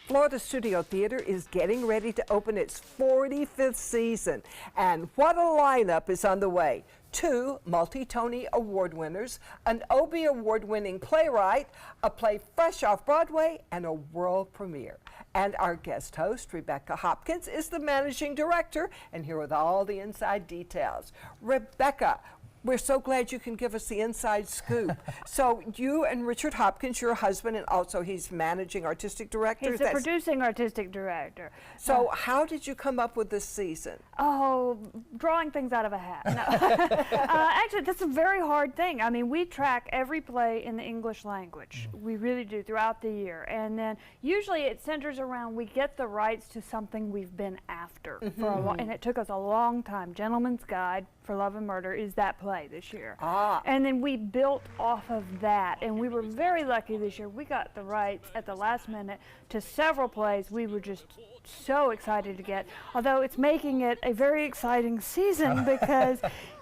Florida Studio Theater is getting ready to open its 45th season. And what a lineup is on the way. 2 multi-Tony Award winners, an Obie Award-winning playwright, a play fresh off Broadway, and a world premiere. And our guest host, Rebecca Hopkins, is the managing director, and here with all the inside details. Rebecca, we're so glad you can give us the inside scoop. So you and Richard Hopkins, your husband, and also he's managing artistic director. He's the producing artistic director. So how did you come up with this season? Oh, drawing things out of a hat. No. Actually, that's a very hard thing. I mean, we track every play in the English language. We really do throughout the year. And then usually it centers around we get the rights to something we've been after for a while. And it took us a long time. Gentleman's Guide for Love and Murder is that play this year. And then we built off of that, and we were very lucky this year. We got the rights at the last minute to several plays we were just so excited to get, although it's making it a very exciting season because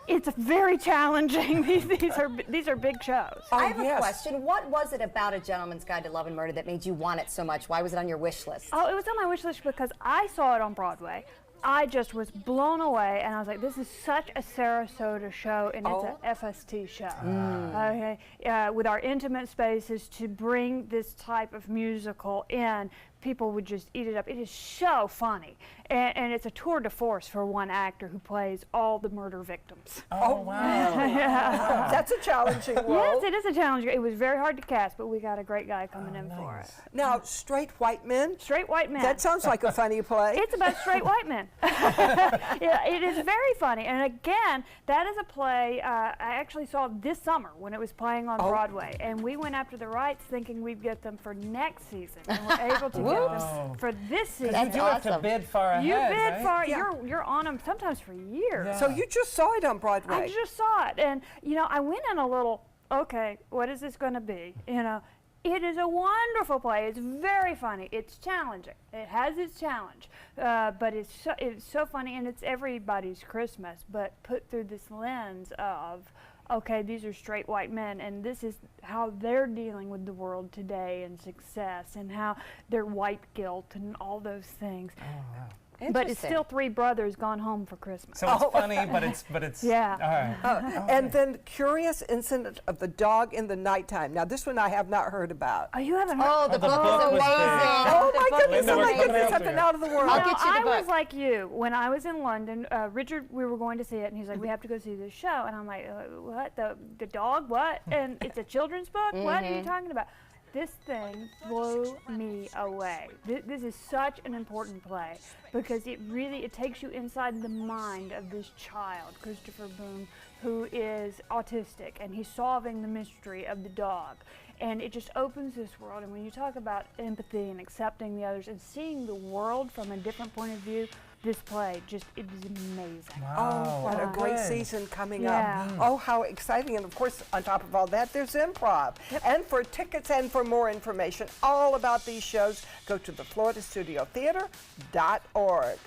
it's very challenging. These are big shows. I have a question. What was it about A Gentleman's Guide to Love and Murder that made you want it so much? Why was it on your wish list? Oh, it was on my wish list because I saw it on Broadway. I just was blown away, and I was like, this is such a Sarasota show, and it's an FST show. Okay, with our intimate spaces, to bring this type of musical in, people would just eat it up. It is so funny, and it's a tour de force for one actor who plays all the murder victims. Oh, wow. Yeah. That's a challenging role. Yes, it is a challenge. It was very hard to cast, but we got a great guy coming in for it. Now, Straight White Men? Straight White Men. That sounds like a funny play. It's about straight white men. Yeah, it is very funny. And again, that is a play I actually saw this summer when it was playing on Broadway. And we went after the rights thinking we'd get them for next season. And we're able to get them for this season. That's you awesome. have to bid far ahead, You bid right? far, you're on them sometimes for years. Yeah. So you just saw it on Broadway. I just saw it. And, you know, I went in a little, okay, what is this going to be? You know, it is a wonderful play. It's very funny. It's challenging. It has its challenge, but it's so funny, and it's everybody's Christmas, but put through this lens of, okay, these are straight white men, and this is how they're dealing with the world today and success and how their white guilt and all those things. Oh, wow. But it's still 3 brothers gone home for Christmas. So it's funny, but it's yeah. All right. And then Curious Incident of the Dog in the Nighttime. Now, this one I have not heard about. Oh, you haven't heard? Oh, the book is was amazing. Oh my goodness, Linda, oh we're my coming goodness, after something you. out of the world. I'll get you the I book. was like you when I was in London. Richard, we were going to see it, and he's like, "We have to go see this show." And I'm like, "What? The dog? What?" And it's a children's book. What are you talking about? This thing blew me away. This is such an important play because it takes you inside the mind of this child, Christopher Boone, who is autistic, and he's solving the mystery of the dog. And it just opens this world. And when you talk about empathy and accepting the others and seeing the world from a different point of view, this play it is amazing. Oh, what a great good. season coming Yeah. up. Oh, how exciting. And of course, on top of all that, there's improv. And for tickets and for more information all about these shows, go to the FloridaStudioTheater.org.